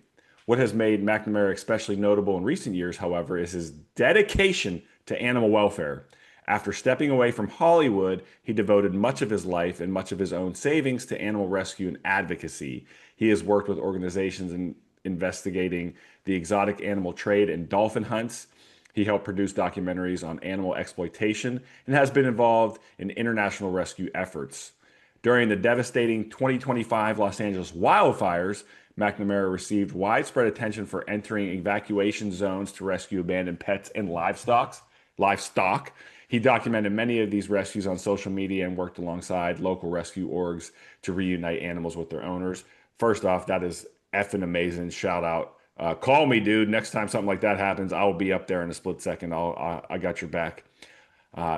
what has made McNamara especially notable in recent years, however, is his dedication to animal welfare. After stepping away from Hollywood, he devoted much of his life and much of his own savings to animal rescue and advocacy. He has worked with organizations in investigating the exotic animal trade and dolphin hunts. He helped produce documentaries on animal exploitation and has been involved in international rescue efforts. During the devastating 2025 Los Angeles wildfires, McNamara received widespread attention for entering evacuation zones to rescue abandoned pets and livestock. He documented many of these rescues on social media and worked alongside local rescue orgs to reunite animals with their owners. First off, that is effing amazing. Shout out. Call me, dude. Next time something like that happens, I'll be up there in a split second. I got your back.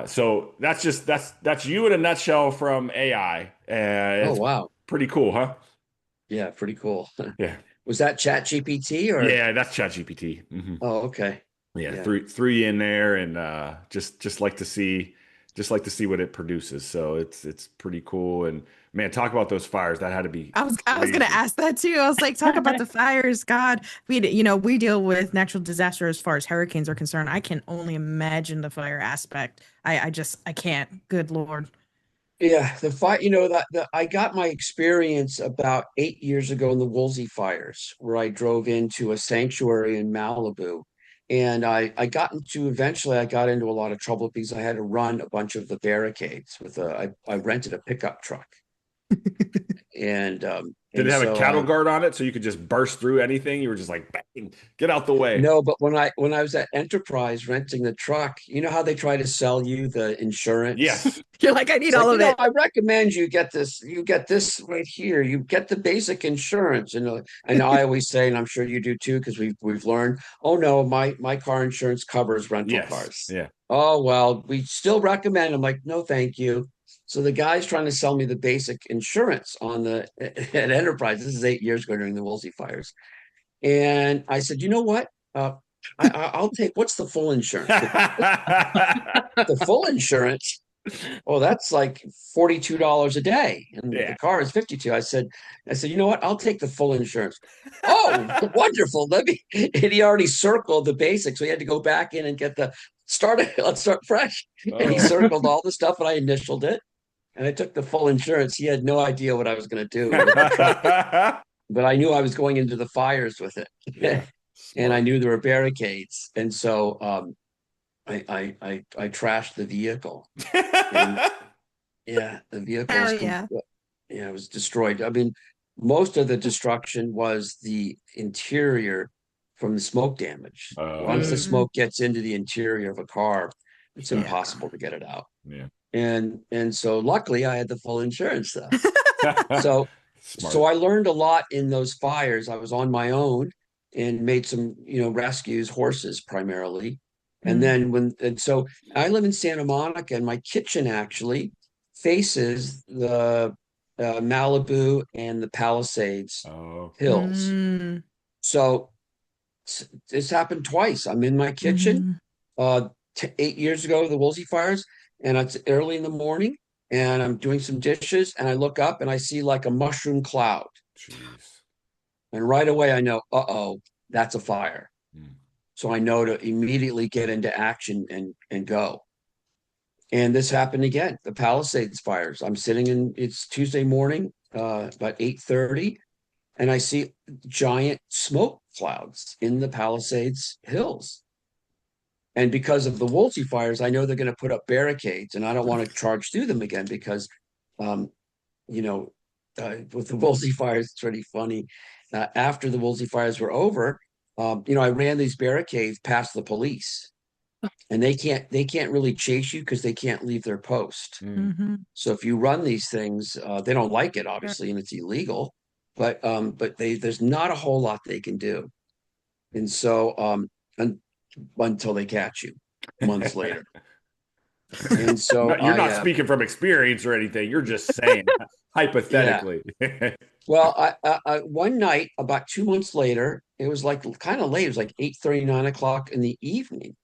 So that's you in a nutshell from AI. Oh, It's wow. pretty cool, huh? Yeah. Pretty cool. Yeah, Was that Chat GPT or? yeah, that's ChatGPT. Oh, okay. Yeah, Yeah. threw you in there, and just like to see what it produces. So it's pretty cool. And man, talk about those fires. That had to be I was gonna crazy. ask that too. I was like, talk about the fires. God, we deal with natural disaster as far as hurricanes are concerned. I can only imagine the fire aspect. I can't. Good Lord. Yeah, the fight, I got my experience about 8 years ago in the Woolsey fires, where I drove into a sanctuary in Malibu. And eventually I got into a lot of trouble because I had to run a bunch of the barricades I rented a pickup truck. And Did it and have a so cattle guard on it so you could just burst through anything? You were just like, bang, get out the way. no, but when I was at Enterprise renting the truck, you know how they try to sell you the insurance? Yes. You're like, I It's need like, all of it. I recommend you get this right here. You get the basic insurance. And I always say, and I'm sure you do too, because we've learned, oh no, my car insurance covers rental Yes. cars. Yeah. Oh well, we still recommend. I'm like, no, thank you. So the guy's trying to sell me the basic insurance at Enterprise. This is 8 years ago during the Woolsey fires. And I said, you know what? I'll take, what's the full insurance? The full insurance, oh, that's like $42 a day, and the Yeah. car is 52. I said, you know what? I'll take the full insurance. Oh, wonderful. Let me. And he already circled the basics, so he had to go back in and get the start. Let's start fresh. And he Oh. circled all the stuff, and I initialed it, and I took the full insurance. He had no idea what I was going to do with the truck, but I knew I was going into the fires with Yeah. it, and I Smart. knew there were barricades, and so I trashed the vehicle, and yeah, the vehicle Hell was yeah. yeah, it was destroyed. I mean, most of the destruction was the interior, from the smoke damage. Once the Oh, smoke gets into the interior of a car, it's Yeah. impossible to get it out. yeah. And so luckily I had the full insurance though. So Smart. I learned a lot in those fires. I was on my own and made some, rescues, horses primarily. And then so I live in Santa Monica, and my kitchen actually faces the Malibu and the Palisades Oh, hills. Mm, So this happened twice. I'm in my kitchen, mhm, 8 years ago, the Woolsey fires, and it's early in the morning, and I'm doing some dishes, and I look up and I see like a mushroom cloud, jeez. and right away I know, uh-oh, that's a fire. Mm. So I know to immediately get into action and go. And this happened again, the Palisades fires. I'm sitting it's Tuesday morning, about 8:30, and I see giant smoke clouds in the Palisades hills. And because of the Woolsey fires, I know they're going to put up barricades, and I don't want to charge through them again because, um, you know, with the Woolsey fires, it's pretty funny. After the Woolsey fires were over, I ran these barricades past the police, and they can't really chase you because they can't leave their post. Mm. mhm. So if you run these things, they don't like it, Sure. obviously, and it's illegal. But there's not a whole lot they can do, and so until they catch you months later. And so You're I not speaking from experience or anything. You're just saying yeah. hypothetically. Well, I one night about 2 months later, it was like kind of late. It was like 8:30, 9 o'clock in the evening.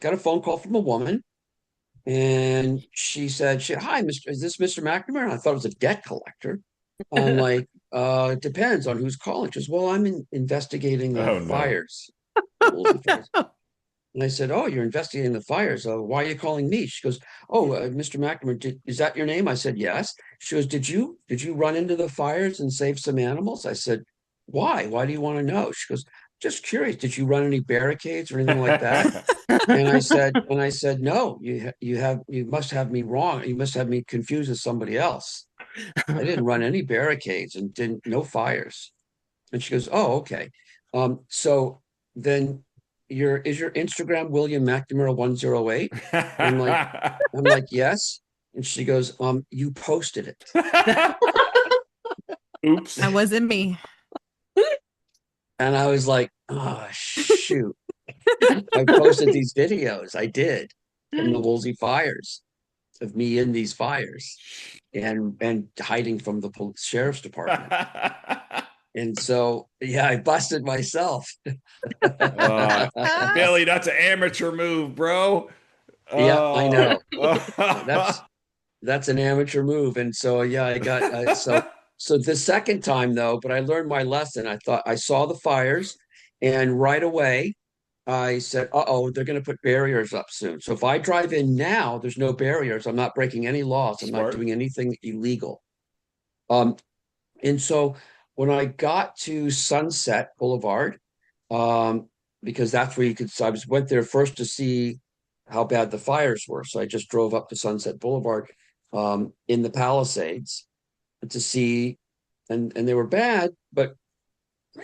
Got a phone call from a woman, and she said, "Hi, Mr. Is this Mr. McNamara?" And I thought it was a debt collector. I'm like, it depends on who's calling. She goes, "Well, I'm investigating the Oh no. fires, the Woolsey fires." And I said, "Oh, you're investigating the fires. Why are you calling me?" She goes, "Oh, Mr. McNamara, is that your name?" I said, "Yes." She goes, "Did you run into the fires and save some animals?" I said, "Why? Why do you want to know?" She goes, "Just curious. Did you run any barricades or anything like that?" And I said, "No. You must have me wrong. You must have me confused with somebody else. I didn't run any barricades and didn't no fires." And she goes, "Oh, okay. So then is your Instagram William McNamara 108?" And I'm like, "Yes." And she goes, "You posted it." Oops. That wasn't me. And I was like, "Oh, shoot. I posted these videos. I did from the Woolsey fires of me in these fires and hiding from the sheriff's department." And so, yeah, I busted myself. Uh, Billy, that's an amateur move, bro. Yeah, I Oh. know. That's an amateur move. And so, yeah, I got so the second time though, but I learned my lesson. I saw the fires, and right away I said, "Uh-oh, they're going to put barriers up soon." So if I drive in now, there's no barriers. I'm not breaking any laws. I'm not Smart. doing anything illegal. Um, and so when I got to Sunset Boulevard, um, because that's where you could, so went there first to see how bad the fires were. So I just drove up to Sunset Boulevard, in the Palisades to see, and they were bad,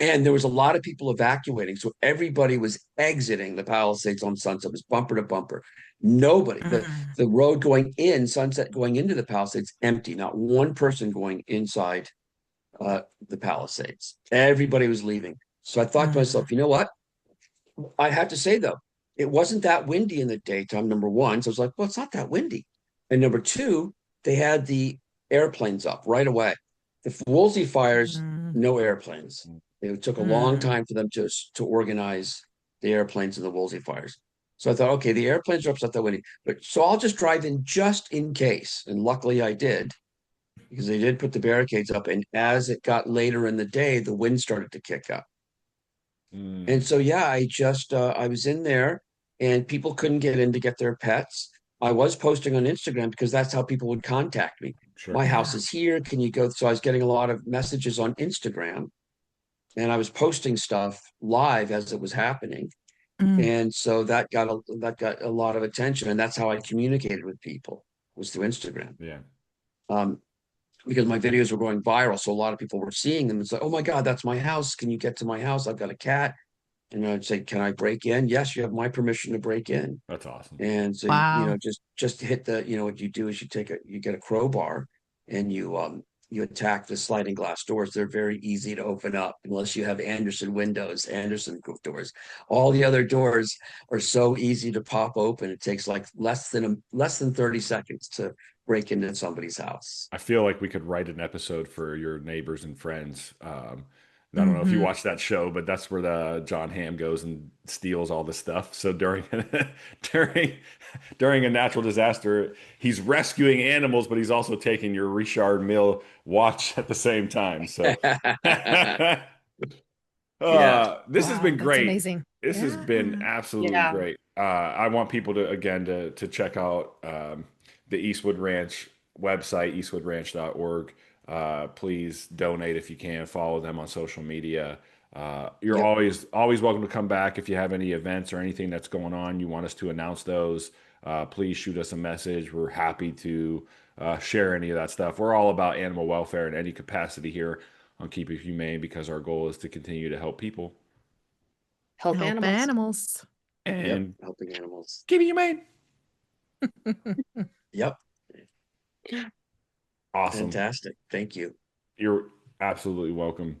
and there was a lot of people evacuating. So everybody was exiting the Palisades on Sunset. It was bumper to bumper. Nobody, Mm, the road going in, Sunset going into the Palisades, empty. Not one person going inside the Palisades. Everybody was leaving. So I thought to mm, myself, you know what? I have to say though, it wasn't that windy in the daytime, number one. So I was like, well, it's not that windy. And number two, they had the airplanes up right away. The Woolsey fires, mm, no airplanes. It took a long mm. time for them to organize the airplanes in the Woolsey fires. So I thought, okay, the airplanes are up, it's not that windy. But so I'll just drive in just in case. And luckily I did, because they did put the barricades up. And as it got later in the day, the wind started to kick up. Mm, And so, yeah, I was in there, and people couldn't get in to get their pets. I was posting on Instagram because that's how people would contact me. sure. My house Yeah. is here. Can you go? So I was getting a lot of messages on Instagram, and I was posting stuff live as it was happening. Mm, And so that got a lot of attention. And that's how I communicated with people, was through Instagram. Yeah. Um, because my videos were going viral. So a lot of people were seeing them and say, "Oh my God, that's my house. Can you get to my house? I've got a cat." And I'd say, can I break in? Yes, you have my permission to break in. That's awesome. And so, Wow. just hit the, what you do is you get a crowbar and you attack the sliding glass doors. They're very easy to open up unless you have Anderson windows, Anderson doors. All the other doors are so easy to pop open. It takes like less than 30 seconds to break into somebody's house. I feel like we could write an episode for your neighbors and friends. I don't know if you Hmm. watch that show, but that's where the John Hamm goes and steals all the stuff. So during during during a natural disaster, he's rescuing animals, but he's also taking your Richard Mille watch at the same time. So Yeah. this has Wow, been that's great. amazing. This has Yeah. been absolutely Yeah. great. I want people to again to check out the Eastwood Ranch website, eastwoodranch.org. Please donate if you can. Follow them on social media. You're Yep. always welcome to come back if you have any events or anything that's going on. You want us to announce those. Please shoot us a message. We're happy to share any of that stuff. We're all about animal welfare in any capacity here on Keep It Humane because our goal is to continue to help people Help Help animals. animals. Yep. and Helping animals. keep it humane. Yep. Awesome. Fantastic. Thank you. You're absolutely welcome.